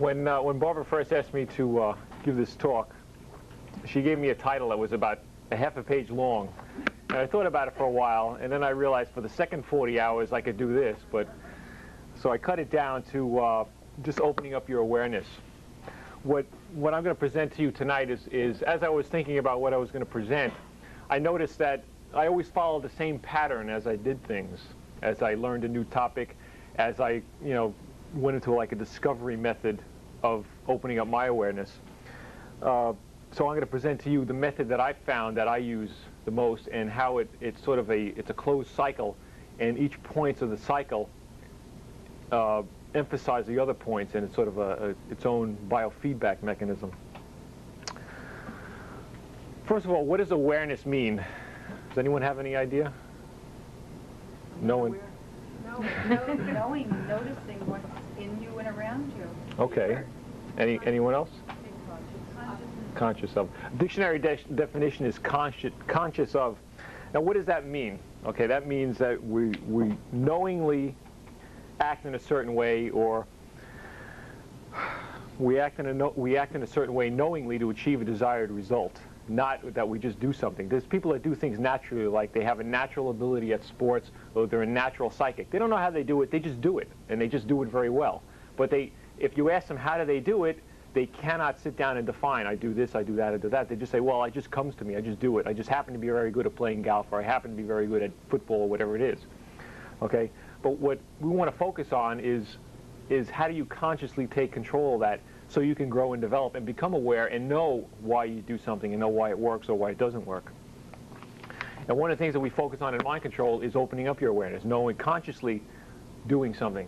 When Barbara first asked me to give this talk, she gave me a title that was about a half a page long. And I thought about it for a while, and then I realized for the second 40 hours I could do this. So I cut it down to just opening up your awareness. What I'm going to present to you tonight is as I was thinking about what I was going to present, I noticed that I always followed the same pattern as I did things, as I learned a new topic, as I went into like a discovery method of opening up my awareness. So I'm going to present to you the method that I found that I use the most, and how it's sort of it's a closed cycle, and each points of the cycle emphasize the other points, and it's sort of its own biofeedback mechanism. First of all, what does awareness mean? Does anyone have any idea? No one? Knowing, noticing what's in you and around you. Okay. Anyone else? Conscious of. Dictionary definition is conscious of. Now, what does that mean? Okay, that means that we knowingly act in a certain way, or we act in a certain way knowingly to achieve a desired result. Not that we just do something. There's people that do things naturally, like they have a natural ability at sports, or they're a natural psychic. They don't know how they do it, they just do it, and they just do it very well. But if you ask them how do they do it, they cannot sit down and define, I do this, I do that, I do that. They just say, well, it just comes to me, I just do it. I just happen to be very good at playing golf, or I happen to be very good at football, or whatever it is. Okay? But what we want to focus on is how do you consciously take control of that, so you can grow and develop and become aware and know why you do something, and know why it works or why it doesn't work. And one of the things that we focus on in mind control is opening up your awareness, knowing consciously doing something.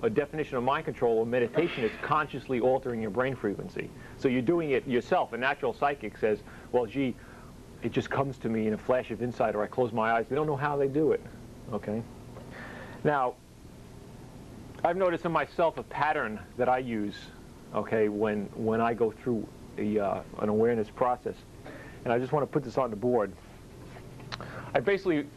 A definition of mind control or meditation is consciously altering your brain frequency. So you're doing it yourself. A natural psychic says, well, gee, it just comes to me in a flash of insight, or I close my eyes. They don't know how they do it. Okay? Now, I've noticed in myself a pattern that I use, okay, when I go through an awareness process. And I just want to put this on the board. I basically,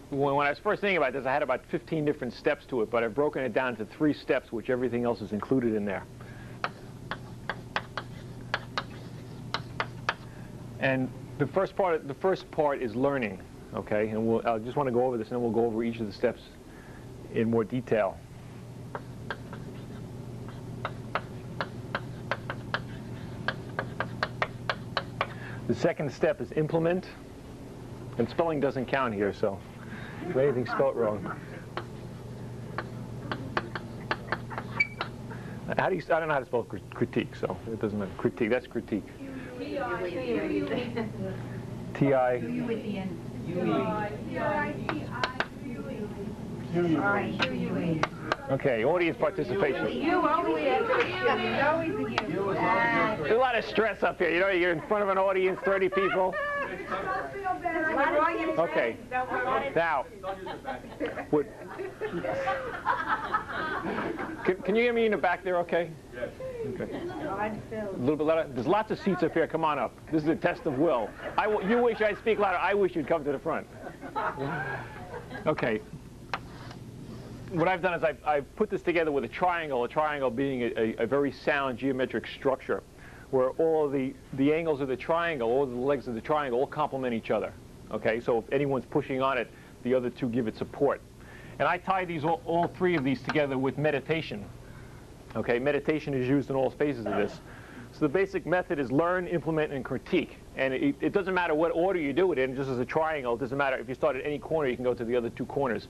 when I was first thinking about this, I had about 15 different steps to it, but I've broken it down to 3 steps, which everything else is included in there. And the first part is learning, okay? And I just want to go over this, and then we'll go over each of the steps in more detail. The second step is implement, and spelling doesn't count here, so if anything's spelled wrong. How do you? I don't know how to spell critique, so it doesn't matter. Critique. That's critique. T-I. Okay, audience participation. There's a lot of stress up here. You know, you're in front of an audience, 30 people. Okay. Now, can you hear me in the back there, okay? Yes. Okay. A little bit louder. There's lots of seats up here. Come on up. This is a test of will. You wish I'd speak louder. I wish you'd come to the front. Okay. What I've done is I've put this together with a triangle being a very sound geometric structure, where all of the angles of the triangle, all the legs of the triangle, all complement each other. Okay, so if anyone's pushing on it, the other two give it support. And I tie these all 3 of these together with meditation. Okay, meditation is used in all phases of this. So the basic method is learn, implement, and critique. And it doesn't matter what order you do it in, just as a triangle. It doesn't matter if you start at any corner, you can go to the other 2 corners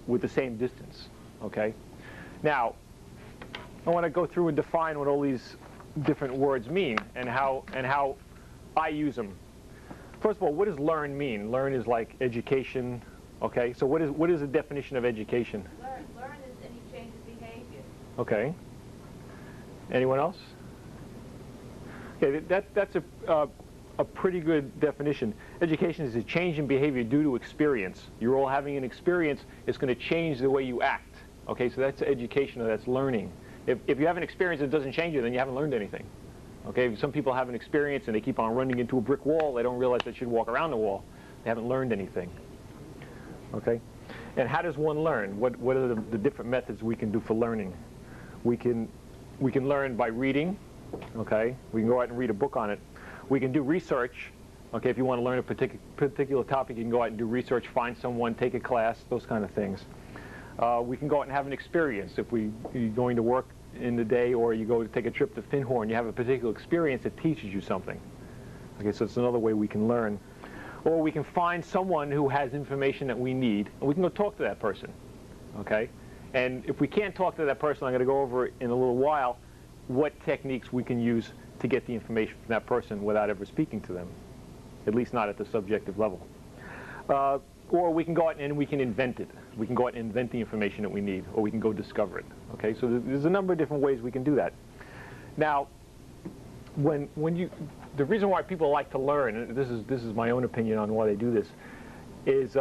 with the same distance. Okay? Now, I want to go through and define what all these different words mean, and how I use them. First of all, what does learn mean? Learn is like education. Okay, so what is the definition of education? Learn is any change of behavior. Okay. Anyone else? Okay, that's a pretty good definition. Education is a change in behavior due to experience. You're all having an experience. It's going to change the way you act. Okay, so that's education, or that's learning. If you have an experience that doesn't change you, then you haven't learned anything. Okay, some people have an experience and they keep on running into a brick wall. They don't realize they should walk around the wall. They haven't learned anything. Okay, and how does one learn? What are the different methods we can do for learning? We can We can learn by reading, okay? We can go out and read a book on it. We can do research, okay? If you want to learn a particular topic, you can go out and do research, find someone, take a class, those kind of things. We can go out and have an experience. If you're going to work in the day or you go to take a trip to Finhorn, you have a particular experience that teaches you something. Okay, so it's another way we can learn. Or we can find someone who has information that we need, and we can go talk to that person, okay? And if we can't talk to that person, I'm going to go over in a little while what techniques we can use to get the information from that person without ever speaking to them, at least not at the subjective level. Or we can go out and we can invent it. We can go out and invent the information that we need, or we can go discover it, okay? So there's a number of different ways we can do that. Now, the reason why people like to learn, and this is my own opinion on why they do this, is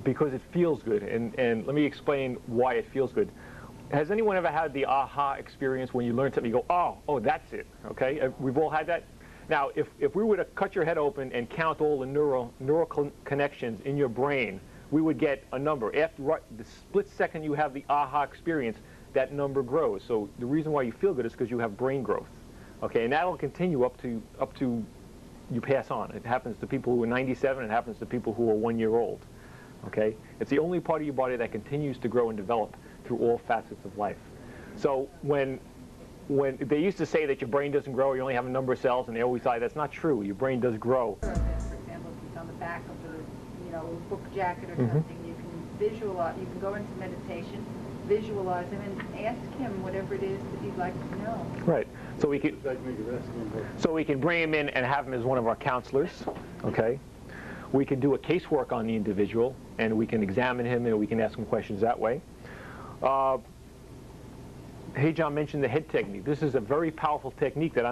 because it feels good. And let me explain why it feels good. Has anyone ever had the aha experience when you learn something, you go, oh, that's it, okay? We've all had that. Now, if we were to cut your head open and count all the neural connections in your brain, we would get a number. After the split second you have the aha experience, that number grows. So the reason why you feel good is because you have brain growth. Okay, and that'll continue up to you pass on. It happens to people who are 97. It happens to people who are 1 year old. Okay, it's the only part of your body that continues to grow and develop through all facets of life. So when they used to say that your brain doesn't grow, you only have a number of cells, and they always thought that's not true. Your brain does grow. For example, if it's on the back of the book jacket or something, you can visualize. You can go into meditation, visualize him, and ask him whatever it is that you'd like to know. Right. So we can bring him in and have him as one of our counselors. Okay. We can do a casework on the individual, and we can examine him, and we can ask him questions that way. Hey, John mentioned the head technique. This is a very powerful technique that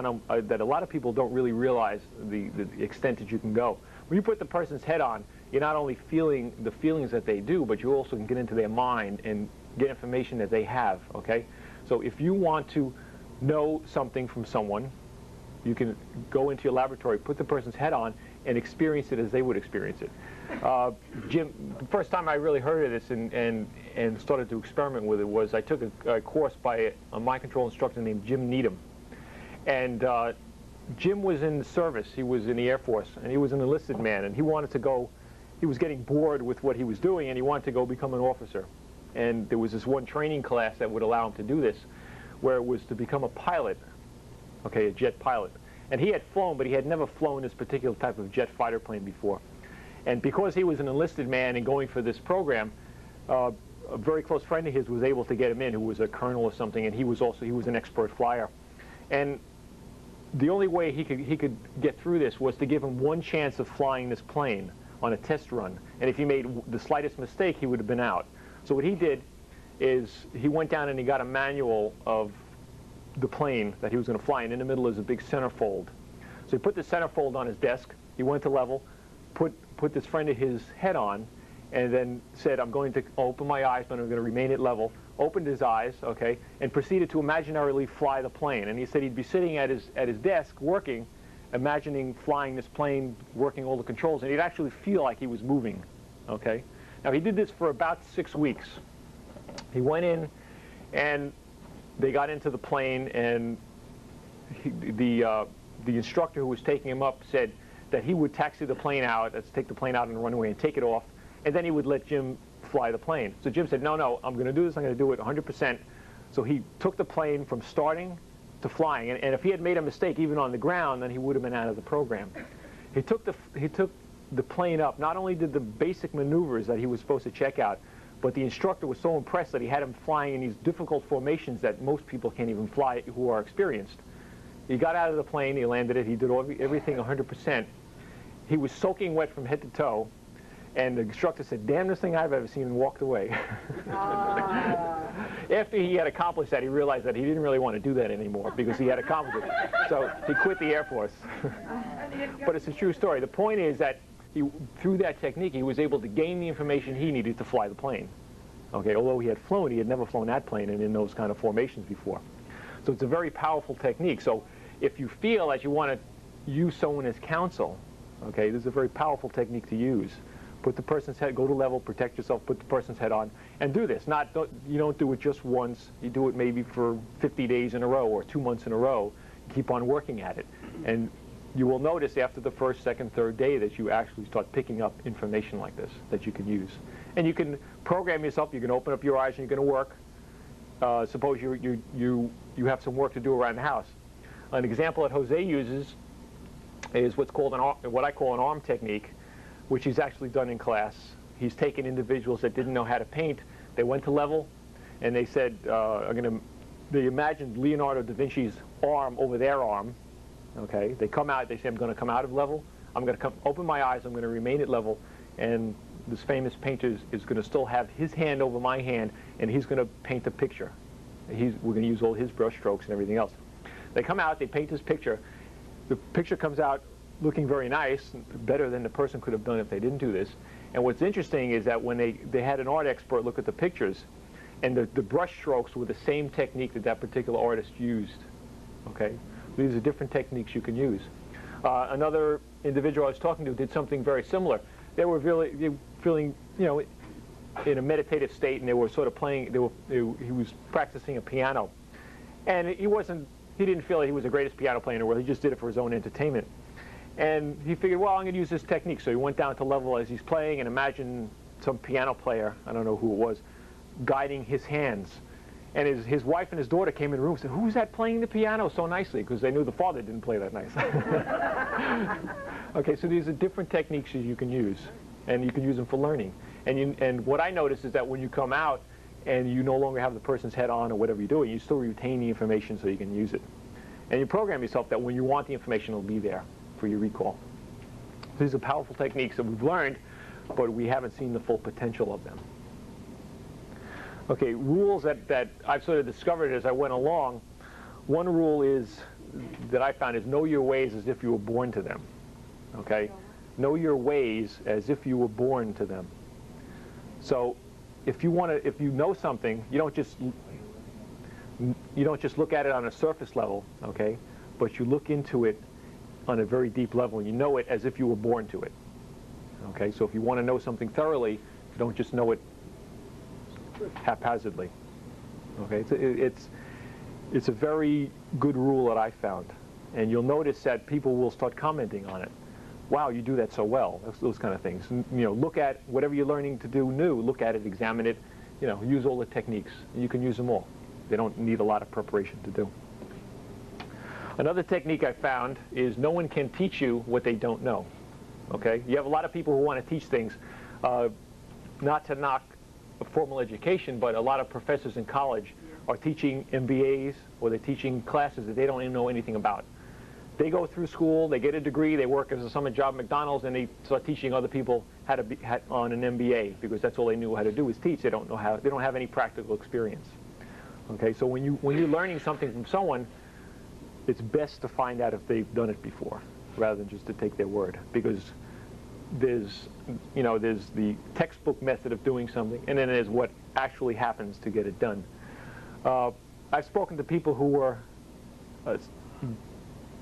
that a lot of people don't really realize the extent that you can go. When you put the person's head on, you're not only feeling the feelings that they do, but you also can get into their mind and get information that they have, okay? So if you want to know something from someone, you can go into your laboratory, put the person's head on, and experience it as they would experience it. Jim, the first time I really heard of this and started to experiment with it was I took a course by a mind control instructor named Jim Needham. And Jim was in the service. He was in the Air Force, and he was an enlisted man, and he wanted to go, he was getting bored with what he was doing, and he wanted to go become an officer. And there was this one training class that would allow him to do this, where it was to become a pilot, okay, a jet pilot. And he had flown, but he had never flown this particular type of jet fighter plane before. And because he was an enlisted man and going for this program, a very close friend of his was able to get him in, who was a colonel or something, and he was an expert flyer. And the only way he could get through this was to give him one chance of flying this plane on a test run. And if he made the slightest mistake, he would have been out. So what he did is he went down and he got a manual of the plane that he was going to fly, and in the middle is a big centerfold. So he put the centerfold on his desk, he went to level, put this friend of his head on, and then said, I'm going to open my eyes, but I'm going to remain at level, opened his eyes, okay, and proceeded to imaginarily fly the plane. And he said he'd be sitting at his desk working, imagining flying this plane, working all the controls, and he'd actually feel like he was moving, okay. Now he did this for about 6 weeks. He went in, and they got into the plane, and the instructor who was taking him up said that he would taxi the plane out, let's take the plane out on the runway and take it off, and then he would let Jim fly the plane. So Jim said, no, I'm going to do this, I'm going to do it 100%. So he took the plane from starting to flying, and if he had made a mistake even on the ground, then he would have been out of the program. He took the plane up. Not only did the basic maneuvers that he was supposed to check out, but the instructor was so impressed that he had him flying in these difficult formations that most people can't even fly who are experienced. He got out of the plane, he landed it, he did everything 100%. He was soaking wet from head to toe, and the instructor said, damnedest thing I've ever seen, and walked away. After he had accomplished that, he realized that he didn't really want to do that anymore because he had accomplished it. So he quit the Air Force. But it's a true story. The point is that through that technique, he was able to gain the information he needed to fly the plane. Okay, although he had flown, he had never flown that plane and in those kind of formations before. So it's a very powerful technique. So if you feel that you want to use someone as counsel, okay, this is a very powerful technique to use. Put the person's head, go to level, protect yourself, put the person's head on, and do this. You don't do it just once. You do it maybe for 50 days in a row or 2 months in a row. Keep on working at it. And you will notice after the first, second, third day that you actually start picking up information like this that you can use. And you can program yourself. You can open up your eyes and you're going to work. Suppose you have some work to do around the house. An example that Jose uses is what's called what I call an arm technique, which he's actually done in class. He's taken individuals that didn't know how to paint. They went to level, and they said, they imagined Leonardo da Vinci's arm over their arm. Okay, they come out. They say, I'm going to come out of level. I'm going to open my eyes. I'm going to remain at level, and this famous painter is going to still have his hand over my hand, and he's going to paint the picture. We're going to use all his brush strokes and everything else. They come out. They paint this picture. The picture comes out looking very nice, better than the person could have done if they didn't do this. And what's interesting is that when they had an art expert look at the pictures, and the brush strokes were the same technique that particular artist used. Okay, these are different techniques you can use. Another individual I was talking to did something very similar. They were really feeling, in a meditative state, and they were sort of playing. He was practicing a piano, and he didn't feel that he was the greatest piano player in the world. He just did it for his own entertainment. And he figured, well, I'm going to use this technique. So he went down to level as he's playing, and imagine some piano player, I don't know who it was, guiding his hands. And his wife and his daughter came in the room and said, who's that playing the piano so nicely? Because they knew the father didn't play that nice. Okay, so these are different techniques that you can use, and you can use them for learning. And what I noticed is that when you come out and you no longer have the person's head on or whatever you're doing, you still retain the information so you can use it. And you program yourself that when you want the information, it'll be there for your recall. These are powerful techniques that we've learned, but we haven't seen the full potential of them. Okay, rules that I've sort of discovered as I went along. One rule that I found is know your ways as if you were born to them. Okay, know your ways as if you were born to them. So, if you know something, you don't just look at it on a surface level, okay, but you look into it on a very deep level, and you know it as if you were born to it. Okay, so if you want to know something thoroughly, you don't just know it haphazardly. Okay, it's a very good rule that I found, and you'll notice that people will start commenting on it. Wow, you do that so well. Those kind of things. Look at whatever you're learning to do new. Look at it, examine it. Use all the techniques. You can use them all. They don't need a lot of preparation to do. Another technique I found is no one can teach you what they don't know. Okay, you have a lot of people who want to teach things, not to knock formal education, but a lot of professors in college are teaching MBAs or they're teaching classes that they don't even know anything about. They go through school, they get a degree, they work as a summer job at McDonald's, and they start teaching other people how to be on an MBA because that's all they knew how to do is teach. They don't have any practical experience. Okay, so when you're learning something from someone, it's best to find out if they've done it before rather than just to take their word, because there's the textbook method of doing something, and then there's what actually happens to get it done. I've spoken to people who were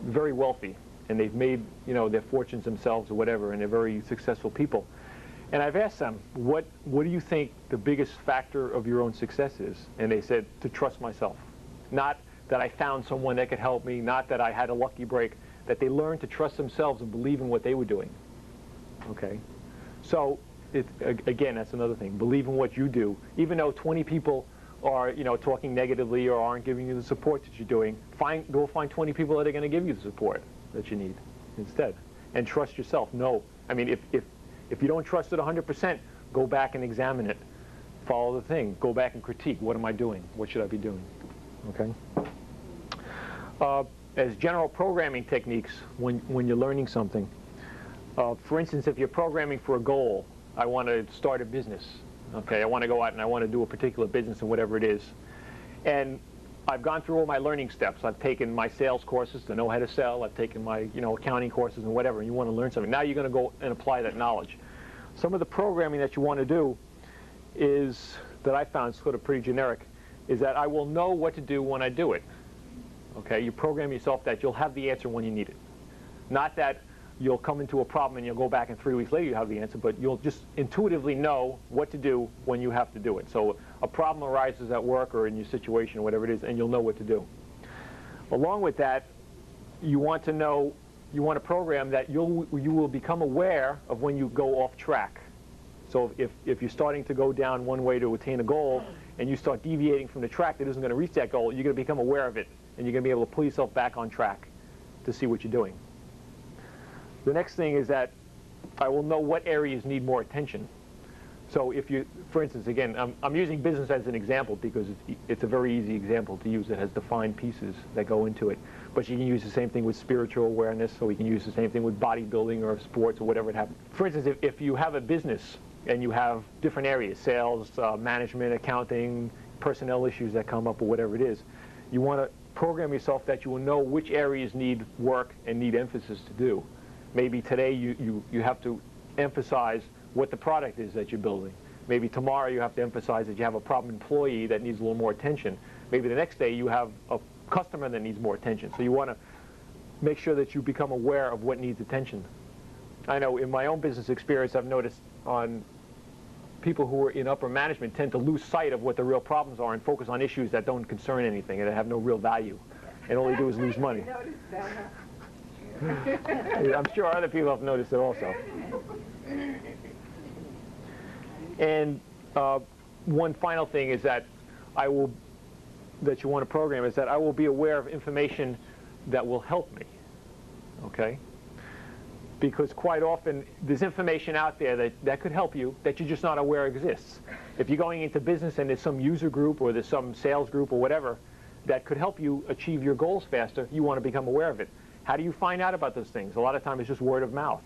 very wealthy, and they've made their fortunes themselves or whatever, and they're very successful people. And I've asked them, what do you think the biggest factor of your own success is? And they said, to trust myself. Not that I found someone that could help me, not that I had a lucky break, that they learned to trust themselves and believe in what they were doing. Okay, so again, that's another thing. Believe in what you do, even though 20 people are talking negatively or aren't giving you the support that you're doing. Go find 20 people that are going to give you the support that you need instead, and trust yourself. No, I mean if you don't trust it 100%, go back and examine it. Follow the thing. Go back and critique. What am I doing? What should I be doing? Okay. As general programming techniques, when you're learning something. For instance, if you're programming for a goal, I want to start a business. Okay, I want to go out and I want to do a particular business and whatever it is. And I've gone through all my learning steps. I've taken my sales courses to know how to sell. I've taken my accounting courses and whatever, and you want to learn something. Now you're going to go and apply that knowledge. Some of the programming that you want to do is, that I found sort of pretty generic, is that I will know what to do when I do it. Okay, you program yourself that you'll have the answer when you need it. Not that you'll come into a problem and you'll go back and 3 weeks later you have the answer, but you'll just intuitively know what to do when you have to do it. So a problem arises at work or in your situation or whatever it is, and you'll know what to do. Along with that, you want to program that you will become aware of when you go off track. So if you're starting to go down one way to attain a goal and you start deviating from the track that isn't going to reach that goal, you're going to become aware of it, and you're going to be able to pull yourself back on track to see what you're doing. The next thing is that I will know what areas need more attention. So if you, for instance, again, I'm using business as an example because it's a very easy example to use. It has defined pieces that go into it. But you can use the same thing with spiritual awareness, or we can use the same thing with bodybuilding or sports or whatever it happens. For instance, if you have a business and you have different areas, sales, management, accounting, personnel issues that come up or whatever it is, you want to program yourself that you will know which areas need work and need emphasis to do. Maybe today you have to emphasize what the product is that you're building. Maybe tomorrow you have to emphasize that you have a problem employee that needs a little more attention. Maybe the next day you have a customer that needs more attention. So you want to make sure that you become aware of what needs attention. I know in my own business experience I've noticed on people who are in upper management tend to lose sight of what the real problems are and focus on issues that don't concern anything and that have no real value. And all they do is lose money. I'm sure other people have noticed it also. And one final thing is that that you want to program is that I will be aware of information that will help me, okay? Because quite often there's information out there that could help you that you're just not aware exists. If you're going into business and there's some user group or there's some sales group or whatever that could help you achieve your goals faster, you want to become aware of it. How do you find out about those things? A lot of times it's just word of mouth.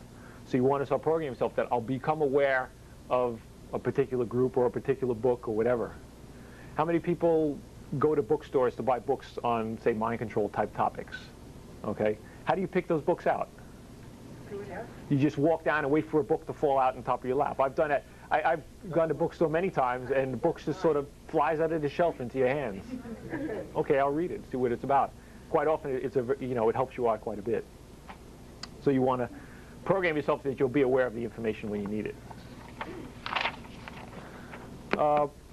So you want to start programming yourself that I'll become aware of a particular group or a particular book or whatever. How many people go to bookstores to buy books on, say, mind control type topics? Okay. How do you pick those books out? You just walk down and wait for a book to fall out on top of your lap. I've done it. I've gone to bookstore many times, and the book just sort of flies out of the shelf into your hands. Okay, I'll read it, see what it's about. Quite often, it helps you out quite a bit. So you want to program yourself so that you'll be aware of the information when you need it.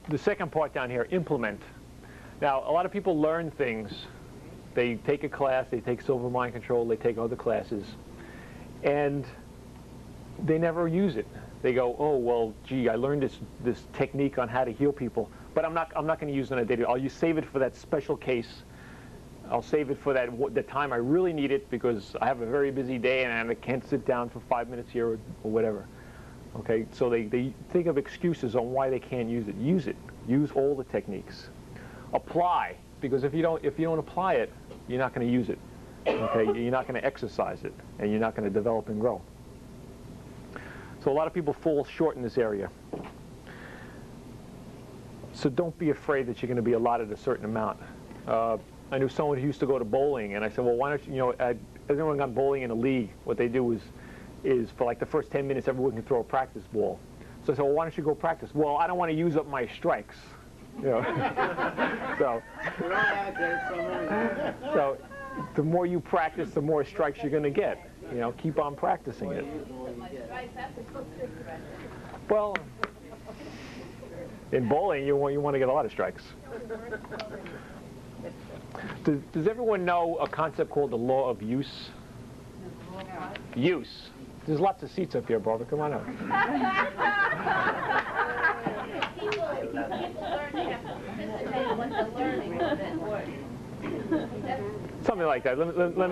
The second part down here, implement. Now, a lot of people learn things. They take a class, they take Silva Mind Control, they take other classes, and they never use it. They go, oh, well, gee, I learned this technique on how to heal people, but I'm not going to use it on a daily. I'll save it for that special case. I'll save it for the time I really need it because I have a very busy day and I can't sit down for 5 minutes here or whatever. Okay, so they think of excuses on why they can't use it. Use it. Use all the techniques. Apply, because if you don't apply it, you're not going to use it. Okay, you're not going to exercise it, and you're not going to develop and grow. So a lot of people fall short in this area. So don't be afraid that you're going to be allotted a certain amount. I knew someone who used to go to bowling, and I said, well, why don't you, everyone got bowling in a league. What they do is for like the first 10 minutes, everyone can throw a practice ball. So I said, well, why don't you go practice? Well, I don't want to use up my strikes. So the more you practice, the more strikes you're going to get. Keep on practicing it. Well, in bowling, you want to get a lot of strikes. Does everyone know a concept called the law of use? Use. There's lots of seats up here, Barbara. Come on up. People learn to have to participate in what they're learning. Something like that. Let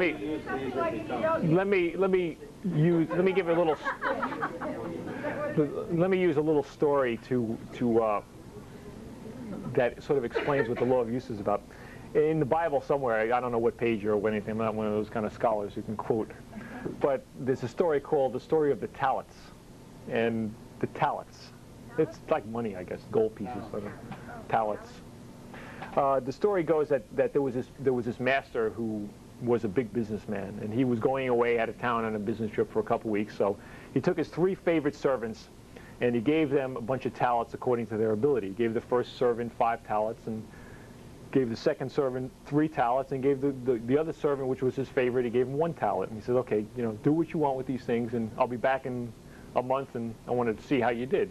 me use a little story to that sort of explains what the law of use is about. In the Bible somewhere, I don't know what page or anything, I'm not one of those kind of scholars who can quote, but there's a story called the story of the talents. And the talents, it's like money, I guess, gold pieces, talents. The story goes that there was this master who was a big businessman, and he was going away out of town on a business trip for a couple weeks, so he took his 3 favorite servants and he gave them a bunch of talents according to their ability. He gave the first servant 5 talents, and gave the second servant 3 talents and gave the other servant, which was his favorite, he gave him 1 talent. And he says, okay, you know, do what you want with these things, and I'll be back in a month, and I wanted to see how you did.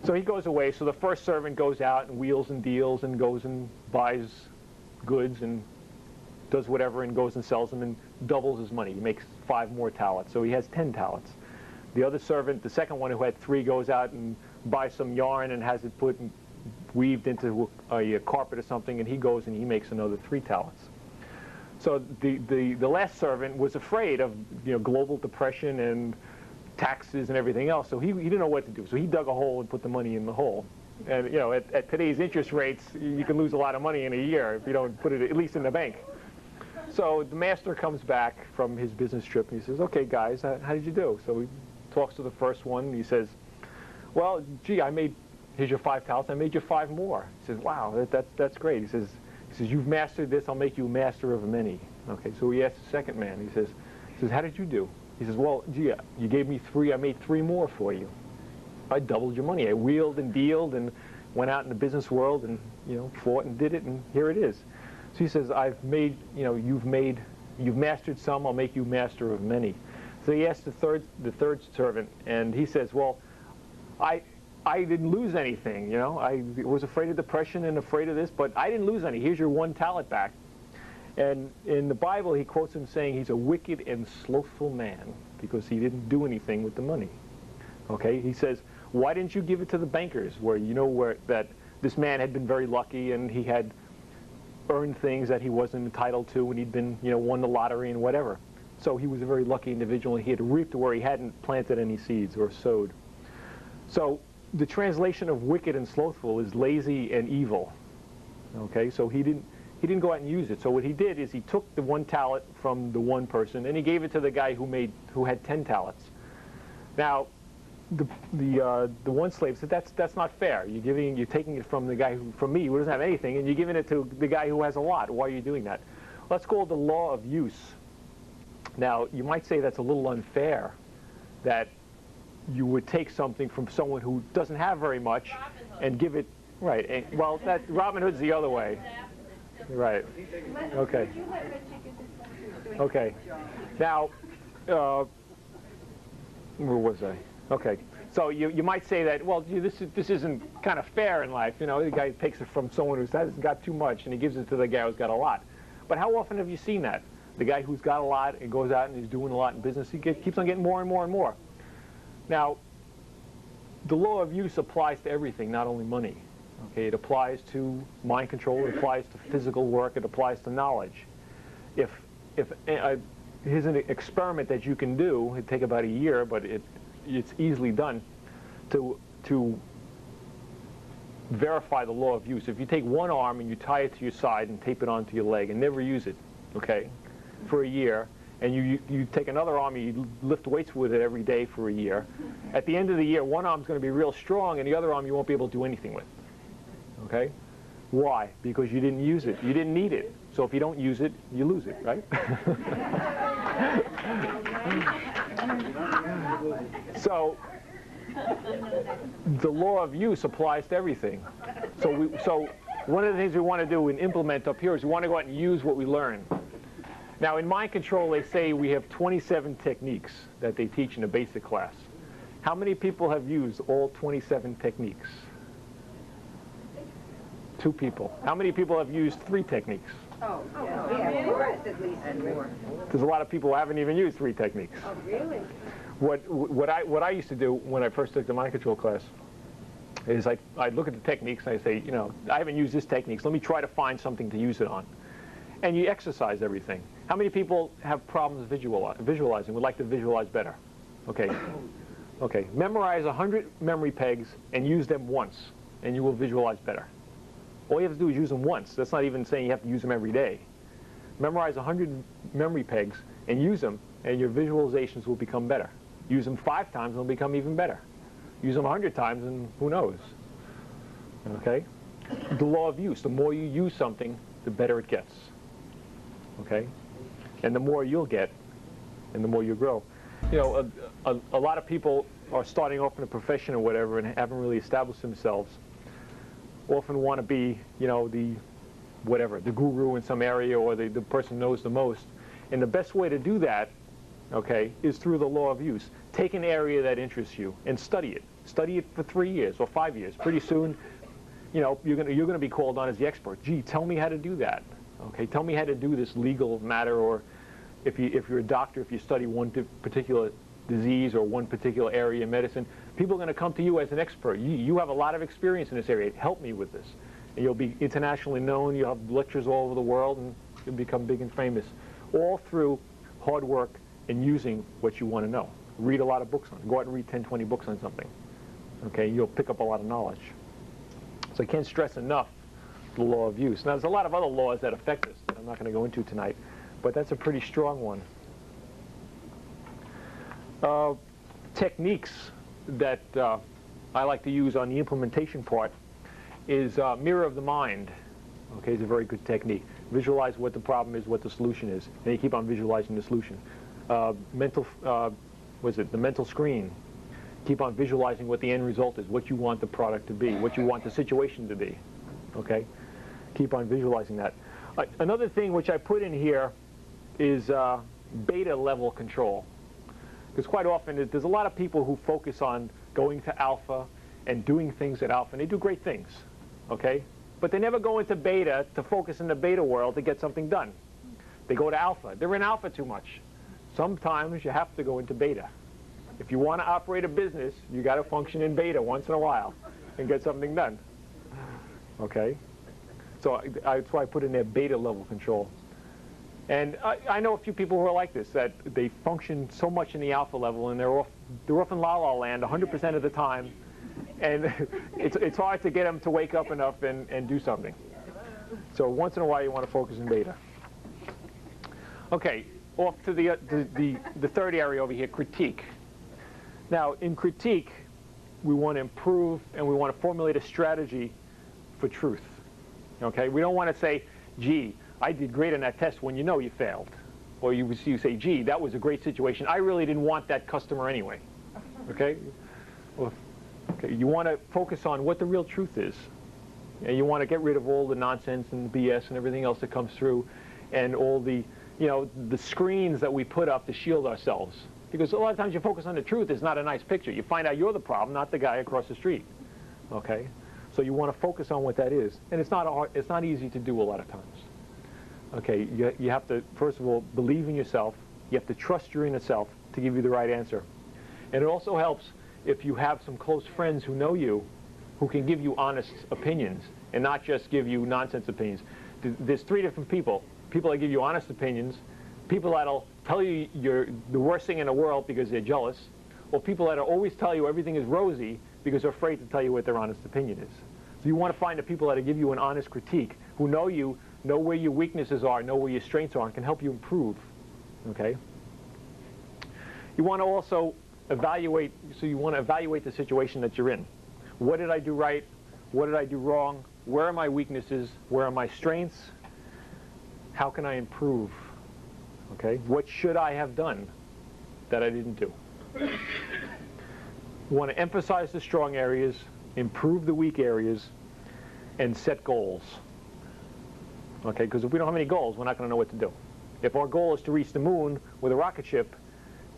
So he goes away. So the first servant goes out and wheels and deals and goes and buys goods and does whatever and goes and sells them and doubles his money. He makes 5 more talents. So he has 10 talents. The other servant, the second one who had 3, goes out and buys some yarn and has it weaved into a carpet or something, and he goes and he makes another 3 talents. So the last servant was afraid of, you know, global depression and taxes and everything else, so he didn't know what to do. So he dug a hole and put the money in the hole. And, you know, at today's interest rates, you can lose a lot of money in a year if you don't put it at least in the bank. So the master comes back from his business trip and he says, okay, guys, how did you do? So he talks to the first one and he says, well, gee, here's your 5 talents, I made you 5 more. He says, wow, that's great. He says, you've mastered this, I'll make you a master of many. Okay, so he asks the second man, he says, how did you do? He says, well, gee, you gave me 3, I made 3 more for you. I doubled your money. I wheeled and dealed and went out in the business world and, you know, fought and did it, and here it is. So he says, you've mastered some, I'll make you master of many. So he asks the third servant, and he says, well, I didn't lose anything, you know. I was afraid of depression and afraid of this, but I didn't lose any. Here's your 1 talent back. And in the Bible, he quotes him saying he's a wicked and slothful man because he didn't do anything with the money. Okay, he says, why didn't you give it to the bankers, where you know that this man had been very lucky and he had earned things that he wasn't entitled to, and he'd been, you know, won the lottery and whatever. So he was a very lucky individual, and he had reaped where he hadn't planted any seeds or sowed. So the translation of wicked and slothful is lazy and evil. Okay, so he didn't go out and use it. So what he did is he took the 1 talent from the one person and he gave it to the guy who had 10 talents. Now, the one slave said, that's not fair. You're taking it from the guy from me who doesn't have anything, and you're giving it to the guy who has a lot. Why are you doing that? Well, that's called the law of use. Now, you might say that's a little unfair, that you would take something from someone who doesn't have very much and give it, right, and, well, Robin Hood's the other way. Right. Okay. Okay. Now, where was I? Okay. So you might say that, well, gee, this isn't kind of fair in life. You know, the guy takes it from someone who hasn't got too much and he gives it to the guy who's got a lot. But how often have you seen that? The guy who's got a lot and goes out and he's doing a lot in business, he keeps on getting more and more and more. Now, the law of use applies to everything, not only money. Okay, it applies to mind control, it applies to physical work, it applies to knowledge. Here's an experiment that you can do. It'd take about a year, but it's easily done to verify the law of use. If you take one arm and you tie it to your side and tape it onto your leg and never use it, okay, for a year, and you take another arm and you lift weights with it every day for a year, at the end of the year, one arm's going to be real strong and the other arm you won't be able to do anything with. Okay? Why? Because you didn't use it. You didn't need it. So if you don't use it, you lose it, right? So the law of use applies to everything. So one of the things we want to do and implement up here is we want to go out and use what we learn. Now in mind control, they say we have 27 techniques that they teach in a basic class. How many people have used all 27 techniques? 2 people. How many people have used 3 techniques? Oh, yeah, of course, at least more. There's a lot of people who haven't even used 3 techniques. Oh, really? What I used to do when I first took the mind control class is I'd look at the techniques and I'd say, you know, I haven't used this technique, so let me try to find something to use it on. And you exercise everything. How many people have problems visualizing, would like to visualize better? Okay. Okay. Memorize 100 memory pegs and use them once, and you will visualize better. All you have to do is use them once. That's not even saying you have to use them every day. Memorize 100 memory pegs and use them, and your visualizations will become better. Use them 5 times and they'll become even better. Use them 100 times and who knows? Okay? The law of use. The more you use something, the better it gets. Okay? And the more you'll get, and the more you grow. You know, a lot of people are starting off in a profession or whatever and haven't really established themselves. Often want to be, you know, the whatever, the guru in some area or the person knows the most. And the best way to do that, okay, is through the law of use. Take an area that interests you and study it. Study it for 3 years or 5 years. Pretty soon, you know, you're gonna be called on as the expert. Gee, tell me how to do that. Okay, tell me how to do this legal matter, or if you're a doctor, if you study one particular disease or one particular area of medicine, people are going to come to you as an expert. You have a lot of experience in this area. Help me with this. And you'll be internationally known. You'll have lectures all over the world, and you'll become big and famous. All through hard work and using what you want to know. Read a lot of books on it. Go out and read 10, 20 books on something. Okay, you'll pick up a lot of knowledge. So I can't stress enough the law of use. Now, there's a lot of other laws that affect this that I'm not going to go into tonight, but that's a pretty strong one. Techniques that I like to use on the implementation part is mirror of the mind. Okay, it's a very good technique. Visualize what the problem is, what the solution is, and you keep on visualizing the solution. The mental screen. Keep on visualizing what the end result is, what you want the product to be, what you want the situation to be. Okay, keep on visualizing that. Another thing which I put in here is beta level control. Because quite often there's a lot of people who focus on going to alpha and doing things at alpha, and they do great things, okay? But they never go into beta to focus in the beta world to get something done. They go to alpha. They're in alpha too much. Sometimes you have to go into beta. If you want to operate a business, you got to function in beta once in a while and get something done, okay? So that's why I put in there beta level control. And I know a few people who are like this, that they function so much in the alpha level, and they're off in la-la land 100% of the time, and it's hard to get them to wake up enough and do something. So once in a while, you want to focus in beta. Okay, off to the third area over here, critique. Now, in critique, we want to improve, and we want to formulate a strategy for truth. Okay, we don't want to say, gee, I did great on that test when you know you failed. Or you say, gee, that was a great situation. I really didn't want that customer anyway. Okay? Well, okay, you want to focus on what the real truth is. And you want to get rid of all the nonsense and BS and everything else that comes through, and all the, you know, the screens that we put up to shield ourselves. Because a lot of times you focus on the truth, it's not a nice picture. You find out you're the problem, not the guy across the street. Okay? So you want to focus on what that is. And it's not easy to do a lot of times. Okay, you have to, first of all, believe in yourself. You have to trust your inner self to give you the right answer. And it also helps if you have some close friends who know you, who can give you honest opinions and not just give you nonsense opinions. There's three different people. People that give you honest opinions, people that'll tell you you're the worst thing in the world because they're jealous, or people that'll always tell you everything is rosy because they're afraid to tell you what their honest opinion is. So you want to find the people that give you an honest critique, who know you, know where your weaknesses are, know where your strengths are, and can help you improve. Okay? You want to also evaluate, so you want to evaluate the situation that you're in. What did I do right? What did I do wrong? Where are my weaknesses? Where are my strengths? How can I improve? Okay? What should I have done that I didn't do? You want to emphasize the strong areas, improve the weak areas, and set goals. Okay, because if we don't have any goals, we're not going to know what to do. If our goal is to reach the moon with a rocket ship,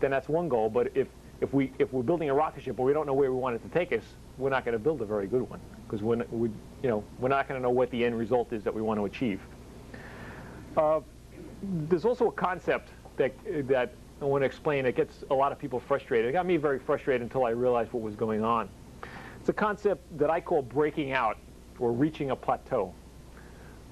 then that's one goal. But if we're building a rocket ship but we don't know where we want it to take us, we're not going to build a very good one, because we're not going to know what the end result is that we want to achieve. There's also a concept that I want to explain that gets a lot of people frustrated. It got me very frustrated until I realized what was going on. It's a concept that I call breaking out, or reaching a plateau.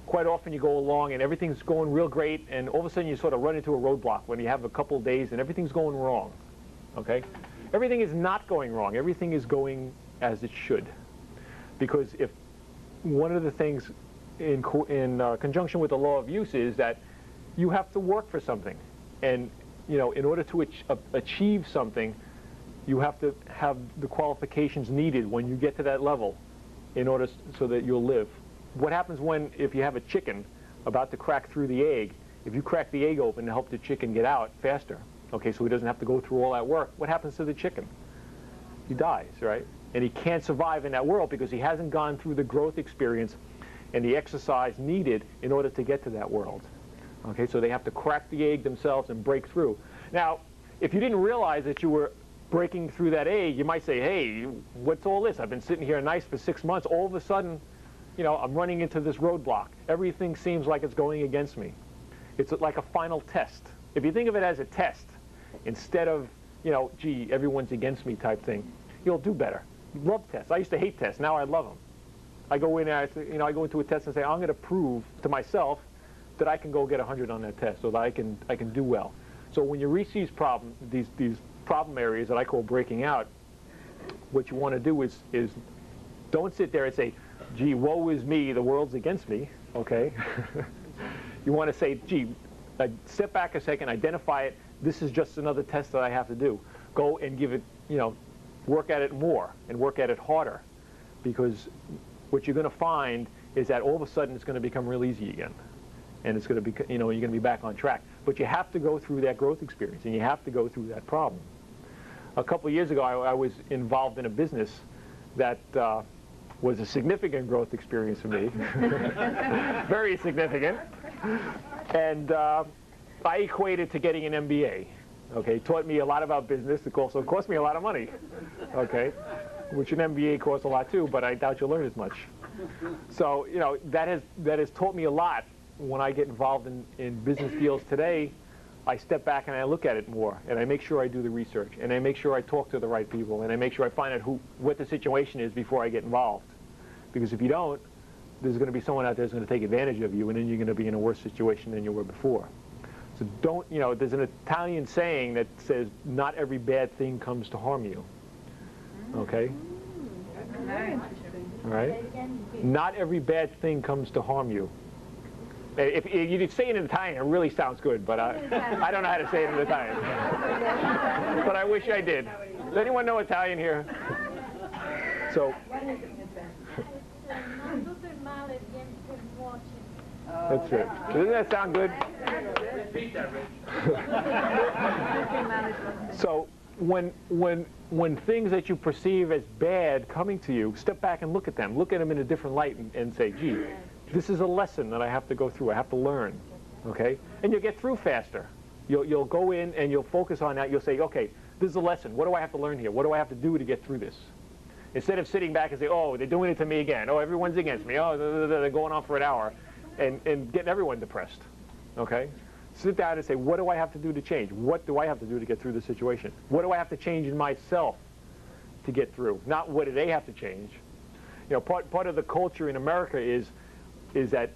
Quite often you go along and everything's going real great, and all of a sudden you sort of run into a roadblock when you have a couple of days and everything's going wrong. Okay? Everything is not going wrong. Everything is going as it should. Because if one of the things in conjunction with the law of use is that you have to work for something. And in order to achieve something, you have to have the qualifications needed when you get to that level in order so that you'll live. What happens if you have a chicken about to crack through the egg? If you crack the egg open to help the chicken get out faster, okay, so he doesn't have to go through all that work, what happens to the chicken? He dies, right? And he can't survive in that world because he hasn't gone through the growth experience and the exercise needed in order to get to that world. Okay, so they have to crack the egg themselves and break through. Now, if you didn't realize that you were breaking through that egg, you might say, hey, what's all this? I've been sitting here nice for 6 months. All of a sudden, you know, I'm running into this roadblock. Everything seems like it's going against me. It's like a final test. If you think of it as a test, instead of, you know, gee, everyone's against me type thing, you'll do better. Love tests. I used to hate tests. Now I love them. I go in and I go into a test and say, I'm going to prove to myself that I can go get 100 on that test, so that I can do well. So when you reach these problem areas that I call breaking out, what you want to do is don't sit there and say, gee, woe is me, the world's against me, okay? You want to say, gee, step back a second, identify it. This is just another test that I have to do. Go and give it, you know, work at it more and work at it harder, because what you're going to find is that all of a sudden it's going to become real easy again, and it's going to be, you know, you're going to be back on track. But you have to go through that growth experience, and you have to go through that problem. A couple of years ago, I was involved in a business that was a significant growth experience for me, very significant, and I equated to getting an MBA. Okay, taught me a lot about business. It also cost me a lot of money. Okay, which an MBA costs a lot too, but I doubt you'll learn as much. So, you know, that has taught me a lot. When I get involved in business deals today, I step back and I look at it more, and I make sure I do the research, and I make sure I talk to the right people, and I make sure I find out what the situation is before I get involved. Because if you don't, there's going to be someone out there who's going to take advantage of you, and then you're going to be in a worse situation than you were before. So don't, you know, there's an Italian saying that says, not every bad thing comes to harm you. Okay? Very interesting. All right? Not every bad thing comes to harm you. If you say it in Italian, it really sounds good, but I don't know how to say it in Italian. But I wish I did. Does anyone know Italian here? So. That's it. Doesn't that sound good? So when things that you perceive as bad coming to you, step back and look at them. Look at them in a different light and say, gee, this is a lesson that I have to go through. I have to learn, okay? And you'll get through faster. You'll go in and you'll focus on that. You'll say, okay, this is a lesson. What do I have to learn here? What do I have to do to get through this? Instead of sitting back and say, oh, they're doing it to me again. Oh, everyone's against me. Oh, they're going on for an hour, and getting everyone depressed, okay? Sit down and say, what do I have to do to change? What do I have to do to get through the situation? What do I have to change in myself to get through? Not what do they have to change. You know, part of the culture in America is that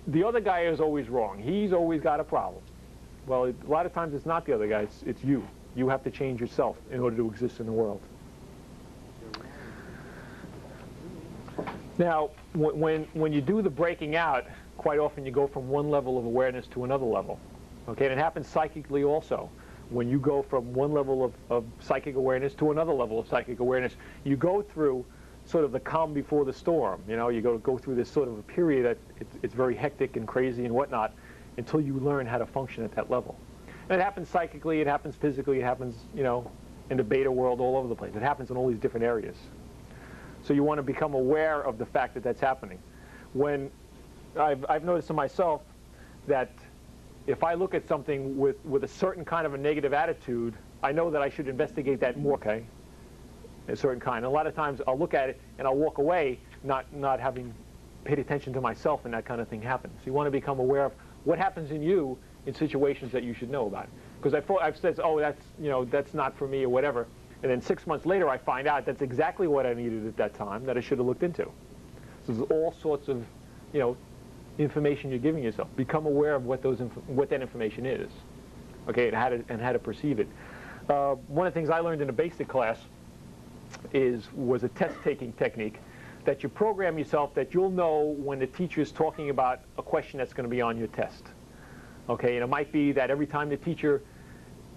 the other guy is always wrong. He's always got a problem. Well, a lot of times it's not the other guy, it's you. You have to change yourself in order to exist in the world. Now, when you do the breaking out, quite often you go from one level of awareness to another level. Okay, and it happens psychically also. When you go from one level of psychic awareness to another level of psychic awareness, you go through sort of the calm before the storm. You know, you go through this sort of a period that it's very hectic and crazy and whatnot until you learn how to function at that level. And it happens psychically, it happens physically, it happens, you know, in the beta world all over the place. It happens in all these different areas. So you want to become aware of the fact that that's happening. When I've noticed in myself that if I look at something with a certain kind of a negative attitude, I know that I should investigate that more, okay? A certain kind. And a lot of times I'll look at it and I'll walk away not having paid attention to myself, and that kind of thing happens. So you want to become aware of what happens in you in situations that you should know about. Because I've said, oh, that's not for me or whatever. And then 6 months later I find out that's exactly what I needed at that time that I should have looked into. So there's all sorts of, you know, information you're giving yourself. Become aware of what that information is, okay, and how to perceive it. One of the things I learned in a basic class was a test-taking technique that you program yourself that you'll know when the teacher is talking about a question that's going to be on your test. Okay, and it might be that every time the teacher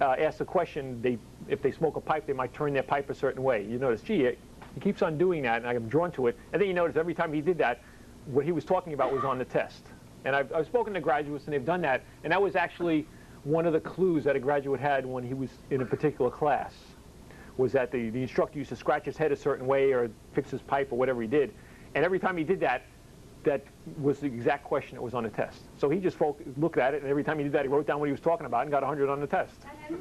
asks a question, if they smoke a pipe, they might turn their pipe a certain way. You notice, gee, he keeps on doing that, and I'm drawn to it. And then you notice every time he did that, what he was talking about was on the test. And I've spoken to graduates, and they've done that, and that was actually one of the clues that a graduate had when he was in a particular class, was that the instructor used to scratch his head a certain way or fix his pipe or whatever he did. And every time he did that, that was the exact question that was on the test. So he just looked at it, and every time he did that, he wrote down what he was talking about and got 100 on the test. How did you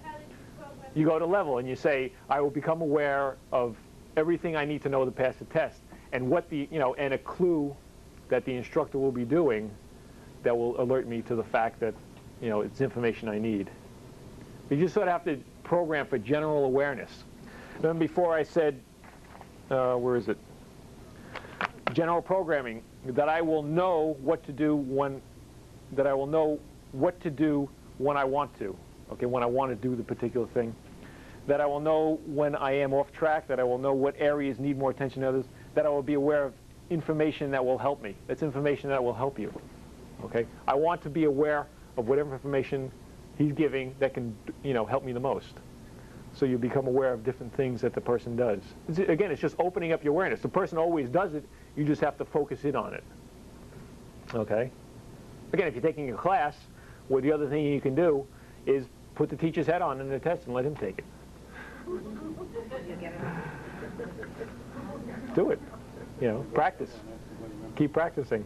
program? You go to level and you say, I will become aware of everything I need to know to pass the test, and what the, and a clue that the instructor will be doing that will alert me to the fact that, it's information I need. You just sort of have to program for general awareness. Remember before I said, where is it? General programming, that I will know what to do when I want to, okay, when I want to do the particular thing. That I will know when I am off track, that I will know what areas need more attention than others, that I will be aware of information that will help me. That's information that will help you, okay? I want to be aware of whatever information he's giving that can, help me the most. So you become aware of different things that the person does. Again, it's just opening up your awareness. The person always does it, you just have to focus in on it, okay? Again, if you're taking a class, the other thing you can do is put the teacher's head on in the test and let him take it. Do it. Practice. Keep practicing.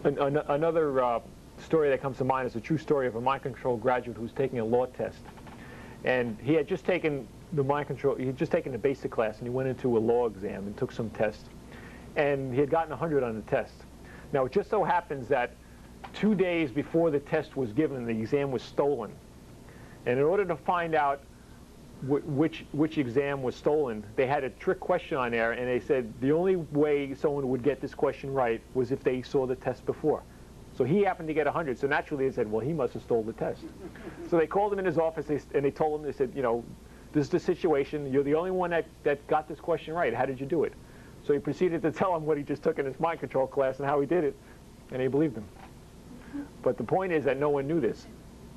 Another story that comes to mind is a true story of a mind control graduate who's taking a law test. And he had just taken the the basic class, and he went into a law exam and took some tests. And he had gotten 100 on the test. Now, it just so happens that 2 days before the test was given, the exam was stolen. And in order to find out which exam was stolen, they had a trick question on there, and they said the only way someone would get this question right was if they saw the test before. So he happened to get 100, so naturally they said, well, he must have stole the test. So they called him in his office, and they told him, they said, this is the situation, you're the only one that got this question right, how did you do it? So he proceeded to tell him what he just took in his mind control class and how he did it, and they believed him. But the point is that no one knew this.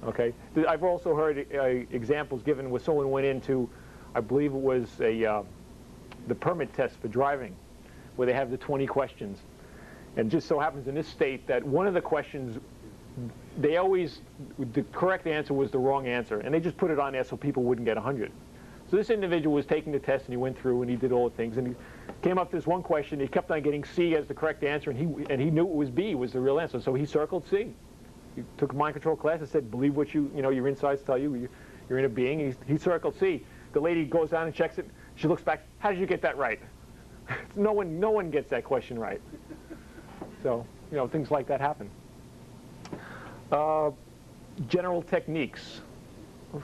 Okay, I've also heard examples given where someone went into, I believe it was the permit test for driving, where they have the 20 questions. And it just so happens in this state that one of the questions, the correct answer was the wrong answer, and they just put it on there so people wouldn't get 100. So this individual was taking the test, and he went through, and he did all the things, and he came up to this one question, he kept on getting C as the correct answer, and he knew it was B was the real answer, so he circled C. He took a mind control class and said, believe what your insides tell you, you're in a being. He circled C. The lady goes down and checks it. She looks back, how did you get that right? No one gets that question right. So, things like that happen. General techniques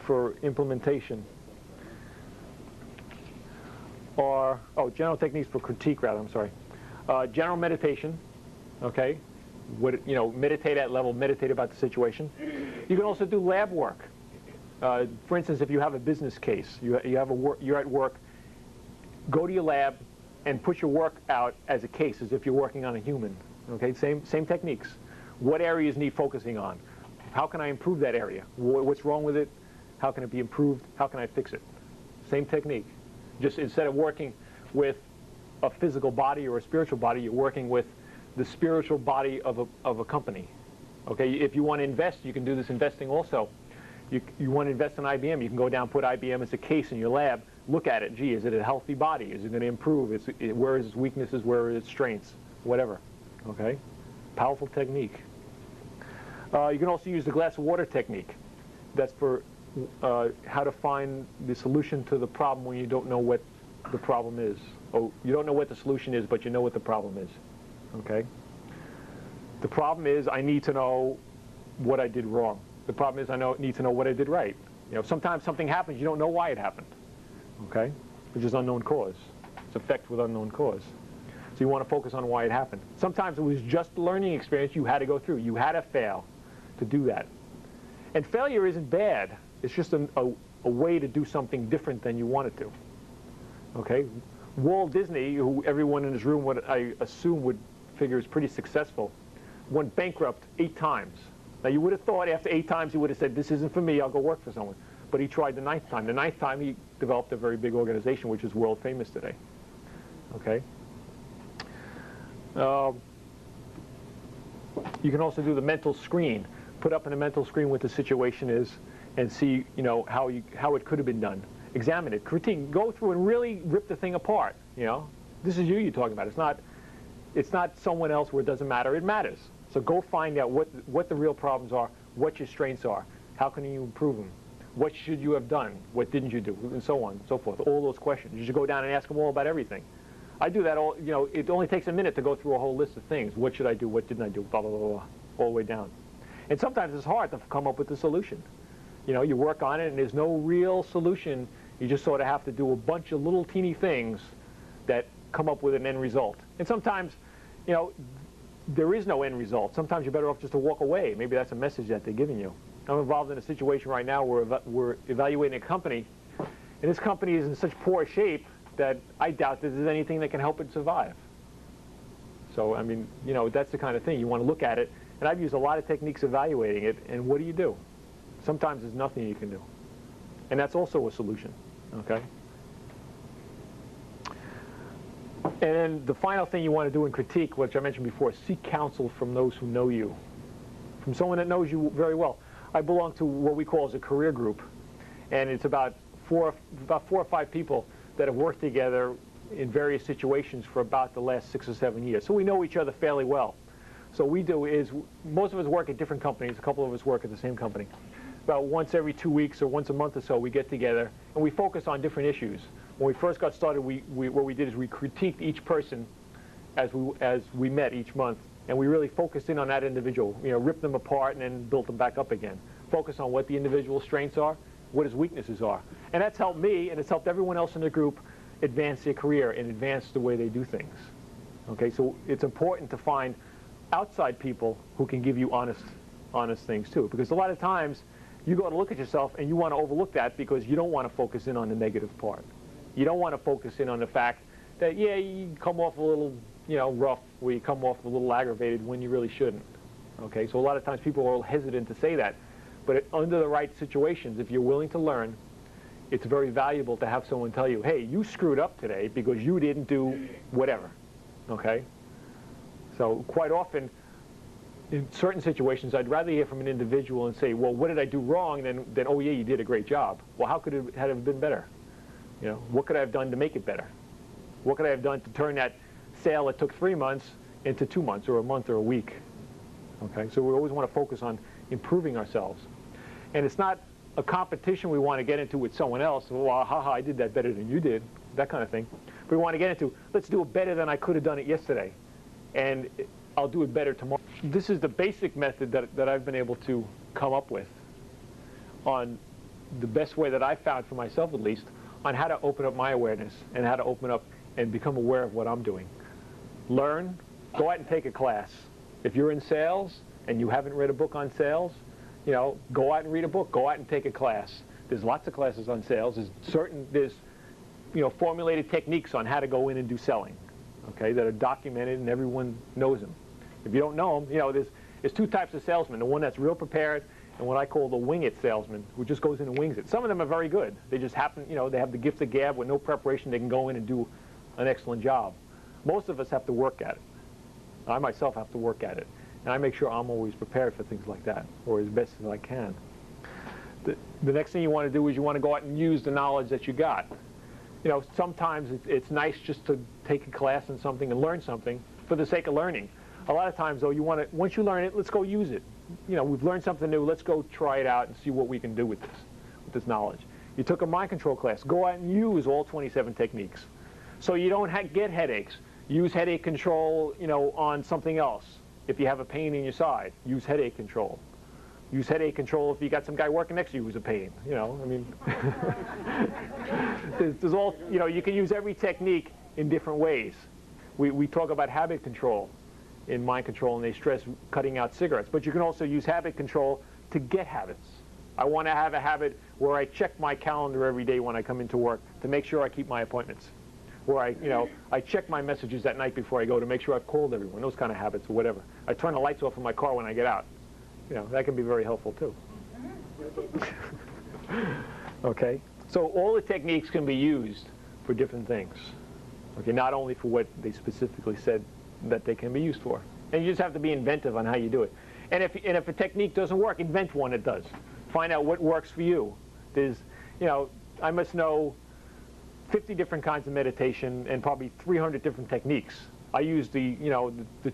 for implementation are, general techniques for critique rather, I'm sorry. General meditation, okay? Meditate at level, meditate about the situation. You can also do lab work. For instance, if you have a business case, you're at work, go to your lab and put your work out as a case, as if you're working on a human. Okay, same techniques. What areas need focusing on? How can I improve that area? What's wrong with it? How can it be improved? How can I fix it? Same technique. Just instead of working with a physical body or a spiritual body, you're working with the spiritual body of a company. Okay, if you want to invest, you can do this investing also. You want to invest in IBM, you can go down, put IBM as a case in your lab, look at it. Gee, is it a healthy body? Is it going to improve? Where is its weaknesses? Where are its strengths? Whatever. Okay, powerful technique. You can also use the glass of water technique. That's for how to find the solution to the problem when you don't know what the problem is. Oh, you don't know what the solution is, but you know what the problem is. Okay? The problem is I need to know what I did wrong. The problem is I need to know what I did right. Sometimes something happens, you don't know why it happened. Okay? Which is unknown cause. It's effect with unknown cause. So you want to focus on why it happened. Sometimes it was just a learning experience you had to go through. You had to fail to do that. And failure isn't bad. It's just a way to do something different than you wanted to. Okay? Walt Disney, who everyone in this room would, I assume, would figure is pretty successful, went bankrupt 8 times. Now you would have thought after 8 times he would have said, this isn't for me, I'll go work for someone. But he tried the 9th time. The 9th time he developed a very big organization which is world famous today. Okay? You can also do the mental screen. Put up in a mental screen what the situation is and see how it could have been done. Examine it, critique, go through and really rip the thing apart, This is you you're talking about. It's not someone else where it doesn't matter. It matters. So go find out what the real problems are, what your strengths are, how can you improve them, what should you have done, what didn't you do, and so on and so forth. All those questions. You should go down and ask them all about everything. I do that all, it only takes a minute to go through a whole list of things. What should I do, what didn't I do, blah, blah, blah, blah, all the way down. And sometimes it's hard to come up with the solution. You work on it and there's no real solution. You just sort of have to do a bunch of little teeny things that come up with an end result. And sometimes, there is no end result. Sometimes you're better off just to walk away. Maybe that's a message that they're giving you. I'm involved in a situation right now where we're evaluating a company, and this company is in such poor shape that I doubt that there's anything that can help it survive. So, I mean, that's the kind of thing. You want to look at it, and I've used a lot of techniques evaluating it, and what do? Sometimes there's nothing you can do. And that's also a solution, okay? And then the final thing you want to do in critique, which I mentioned before, seek counsel from those who know you, from someone that knows you very well. I belong to what we call as a career group, and it's about four or five people that have worked together in various situations for about the last 6 or 7 years. So we know each other fairly well. So what we do is, most of us work at different companies, a couple of us work at the same company. About once every 2 weeks or once a month or so, we get together and we focus on different issues. When we first got started, what we did is we critiqued each person as we met each month, and we really focused in on that individual, ripped them apart and then built them back up again. Focus on what the individual strengths are, what his weaknesses are. And that's helped me, and it's helped everyone else in the group advance their career and advance the way they do things. Okay, so it's important to find outside people who can give you honest things too, because a lot of times you go to look at yourself and you want to overlook that because you don't want to focus in on the negative part. You don't want to focus in on the fact that, yeah, you come off a little, rough, or you come off a little aggravated when you really shouldn't. Okay, so a lot of times people are hesitant to say that. But under the right situations, if you're willing to learn, it's very valuable to have someone tell you, hey, you screwed up today because you didn't do whatever. Okay? So quite often, in certain situations, I'd rather hear from an individual and say, well, what did I do wrong than oh, yeah, you did a great job. Well, how could it have been better? What could I have done to make it better? What could I have done to turn that sale that took 3 months into 2 months or a month or a week? Okay, so we always want to focus on improving ourselves. And it's not a competition we want to get into with someone else. Well, haha, I did that better than you did, that kind of thing. But we want to get into, let's do it better than I could have done it yesterday. And I'll do it better tomorrow. This is the basic method that I've been able to come up with on the best way that I found for myself, at least, on how to open up my awareness and how to open up and become aware of what I'm doing. Learn, go out and take a class. If you're in sales and you haven't read a book on sales, go out and read a book, go out and take a class. There's lots of classes on sales. There's formulated techniques on how to go in and do selling, okay, that are documented and everyone knows them. If you don't know them, there's two types of salesmen, the one that's real prepared and what I call the wing it salesman, who just goes in and wings it. Some of them are very good. They just happen, they have the gift of gab with no preparation. They can go in and do an excellent job. Most of us have to work at it. I myself have to work at it. And I make sure I'm always prepared for things like that, or as best as I can. The next thing you want to do is you want to go out and use the knowledge that you got. Sometimes it's nice just to take a class in something and learn something for the sake of learning. A lot of times, though, once you learn it, let's go use it. We've learned something new, let's go try it out and see what we can do with this knowledge. You took a mind control class, go out and use all 27 techniques. So you don't get headaches. Use headache control, on something else. If you have a pain in your side, use headache control. Use headache control if you got some guy working next to you who's a pain. There's all, you can use every technique in different ways. We talk about habit control in mind control, and they stress cutting out cigarettes. But you can also use habit control to get habits. I want to have a habit where I check my calendar every day when I come into work to make sure I keep my appointments. Where I check my messages that night before I go to make sure I've called everyone, those kind of habits or whatever. I turn the lights off in my car when I get out. That can be very helpful too. Okay, so all the techniques can be used for different things. Okay, not only for what they specifically said that they can be used for. And you just have to be inventive on how you do it. And if a technique doesn't work, invent one that does. Find out what works for you. I must know 50 different kinds of meditation and probably 300 different techniques. I use the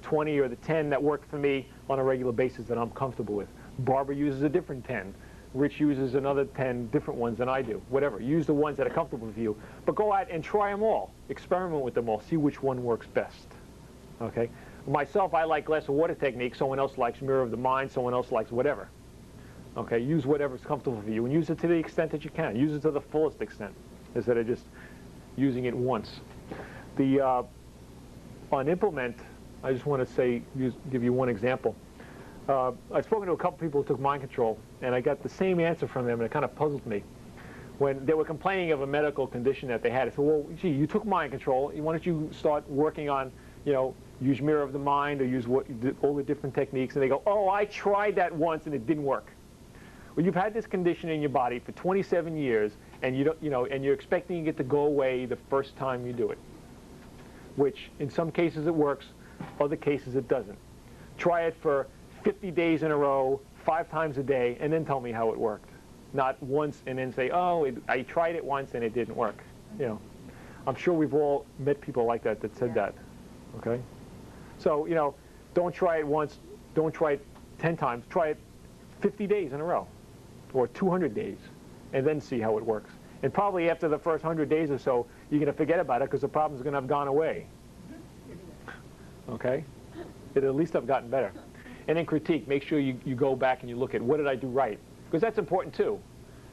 20 or the 10 that work for me on a regular basis that I'm comfortable with. Barbara uses a different 10. Rich uses another 10 different ones than I do. Whatever. Use the ones that are comfortable with you. But go out and try them all. Experiment with them all. See which one works best. Okay? Myself, I like glass of water technique. Someone else likes mirror of the mind. Someone else likes whatever. Okay? Use whatever's comfortable for you. And use it to the extent that you can. Use it to the fullest extent, instead of just using it once. On implement, I just want to give you one example. I've spoken to a couple people who took mind control, and I got the same answer from them, and it kind of puzzled me. When they were complaining of a medical condition that they had, I said, well, gee, you took mind control. Why don't you start working on, use mirror of the mind or use all the different techniques? And they go, oh, I tried that once, and it didn't work. Well, you've had this condition in your body for 27 years, and and you're expecting it to go away the first time you do it, which in some cases it works, other cases it doesn't. Try it for 50 days in a row, 5 times a day, and then tell me how it worked. Not once and then say, oh, I tried it once and it didn't work. I'm sure we've all met people like that said that. Okay? So, don't try it once, don't try it 10 times, try it 50 days in a row, or 200 days, and then see how it works. And probably after the first 100 days or so, you're going to forget about it because the problem's going to have gone away. Okay? It'll at least have gotten better. And in critique, make sure you go back and you look at what did I do right? Because that's important too.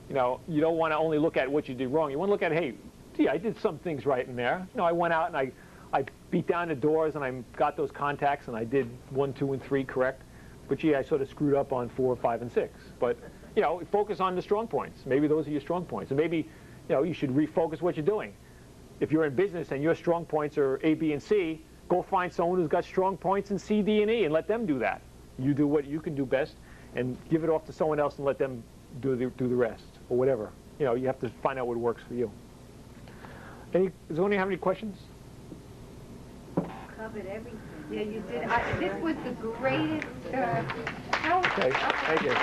You don't want to only look at what you did wrong. You want to look at, hey, gee, I did some things right in there. I went out and I beat down the doors and I got those contacts and I did 1, 2, and 3 correct. But gee, I sort of screwed up on 4, 5, and 6. But focus on the strong points. Maybe those are your strong points. And maybe you should refocus what you're doing. If you're in business and your strong points are A, B, and C, go find someone who's got strong points in C, D, and E and let them do that. You do what you can do best and give it off to someone else and let them do the rest or whatever. You have to find out what works for you. Does anyone have any questions? Covered everything. Yeah, you did. This was the greatest. Okay, thank you.